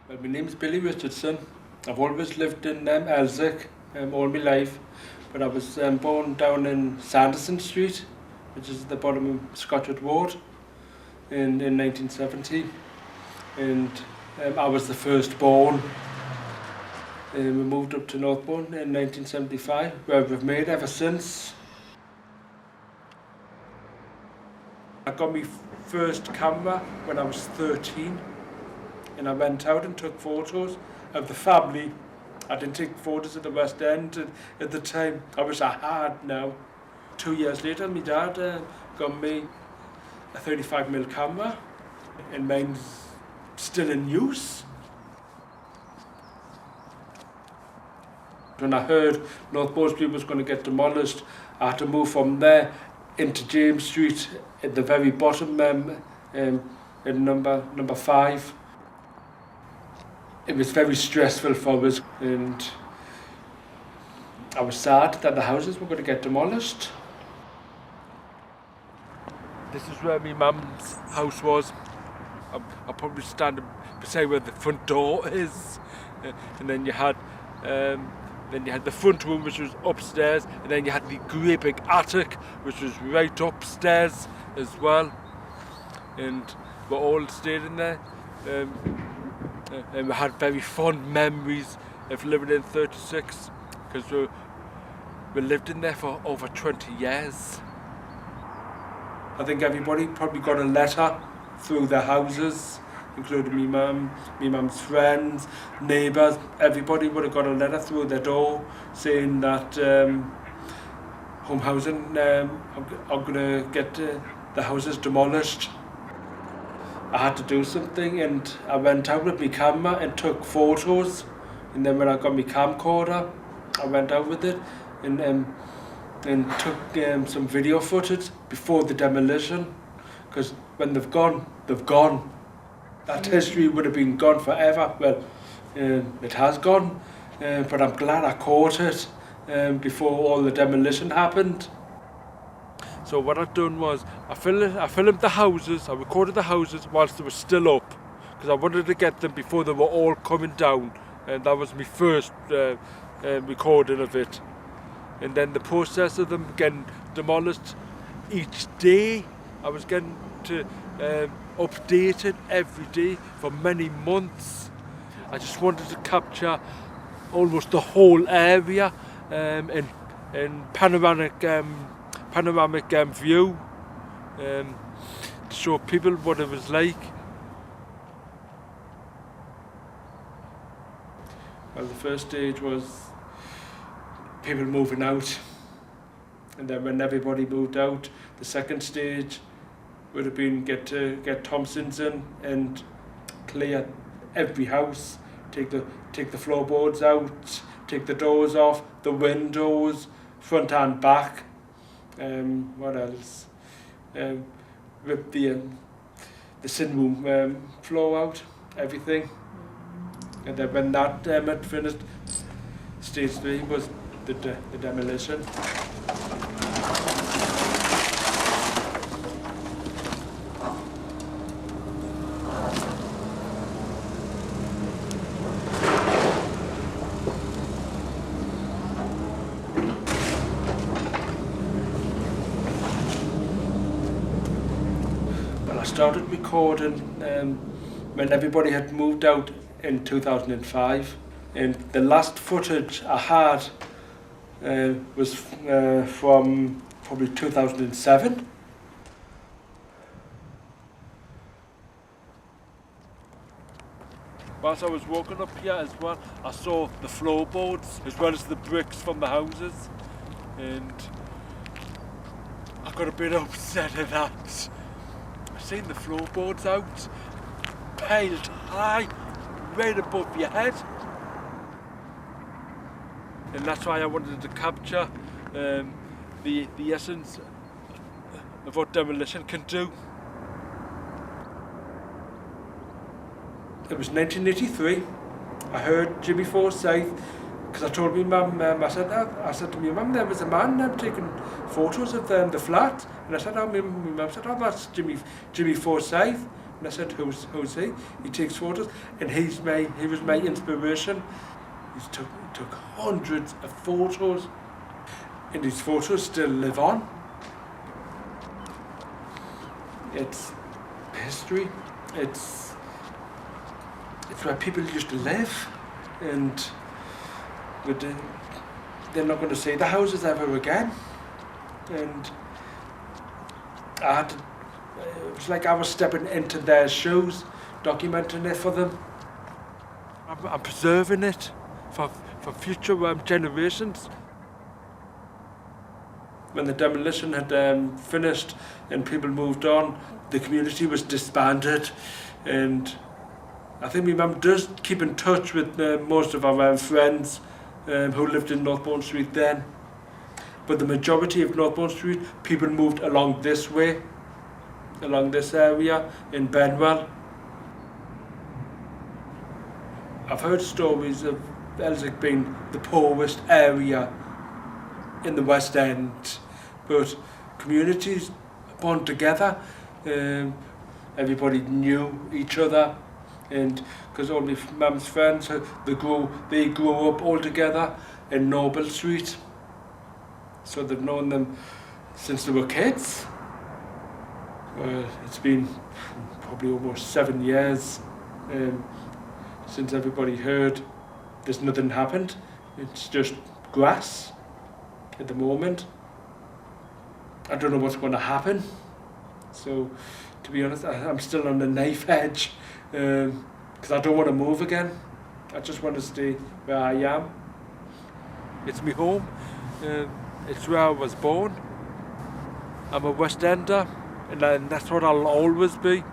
Well, my name is Billy Richardson. I've always lived in Elsick all my life, but I was born down in Sanderson Street, which is at the bottom of Scotchwood Road, in 1970, and I was the first born. We moved up to Northbourne in 1975, where we've made ever since. I got my first camera when I was 13. And I went out and took photos of the family. I didn't take photos at the West End at the time. I wish I had now. 2 years later, my dad got me a 35mm camera, and mine's still in use. When I heard Northbourne Street was going to get demolished, I had to move from there into James Street at the very bottom, in number 5. It was very stressful for us, and I was sad that the houses were going to get demolished. This is where my mum's house was. I'll probably stand beside where the front door is, and then you had the front room, which was upstairs, and then you had the great big attic, which was right upstairs as well, and we all stayed in there. And we had very fond memories of living in 36, because we lived in there for over 20 years. I think everybody probably got a letter through their houses, including my mum's friends, neighbours. Everybody would have got a letter through their door saying that home housing are going to get the houses demolished. I had to do something, and I went out with my camera and took photos, and then when I got my camcorder, I went out with it and took some video footage before the demolition, because when they've gone, they've gone. That history would have been gone forever. Well, it has gone, but I'm glad I caught it before all the demolition happened. So what I've done was, I filmed the houses, I recorded the houses whilst they were still up, because I wanted to get them before they were all coming down, and that was my first recording of it. And then the process of them getting demolished each day, I was getting to update it every day for many months. I just wanted to capture almost the whole area in panoramic view, to show people what it was like. Well, the first stage was people moving out, and then when everybody moved out, the second stage would have been get Thompsons in and clear every house, take the floorboards out, take the doors off, the windows, front and back. What else? Rip the sin room floor out, everything. And then when that had finished, stage 3 was the demolition. I started recording when everybody had moved out in 2005, and the last footage I had was from probably 2007. Whilst I was walking up here as well, I saw the floorboards as well as the bricks from the houses, and I got a bit upset at that. Seen the floorboards out, piled high, right above your head. And that's why I wanted to capture the essence of what demolition can do. It was 1983. I heard Jimmy Forsyth, because I told my mum, I said to my mum, there was a man taking photos of the flat, and I said, my mum said, oh, that's Jimmy Forsyth. And I said, who's he? He takes photos, and he was my inspiration. He took hundreds of photos, and his photos still live on. It's history. It's where people used to live, and they're not going to see the houses ever again. And it was like I was stepping into their shoes, documenting it for them. I'm preserving it for future generations. When the demolition had finished and people moved on, the community was disbanded, and I think my mum does keep in touch with most of our friends who lived in Northbourne Street then. But the majority of Northbourne Street, people moved along this way, along this area in Benwell. I've heard stories of Elswick being the poorest area in the West End, but communities bond together. Everybody knew each other, and because all my mum's friends, they grew up all together in Northbourne Street, so they've known them since they were kids. Well, it's been probably almost 7 years since everybody heard there's nothing happened. It's just grass at the moment. I don't know what's going to happen. So, to be honest, I'm still on the knife edge because I don't want to move again. I just want to stay where I am. It's my home. It's where I was born. I'm a West Ender, and that's what I'll always be.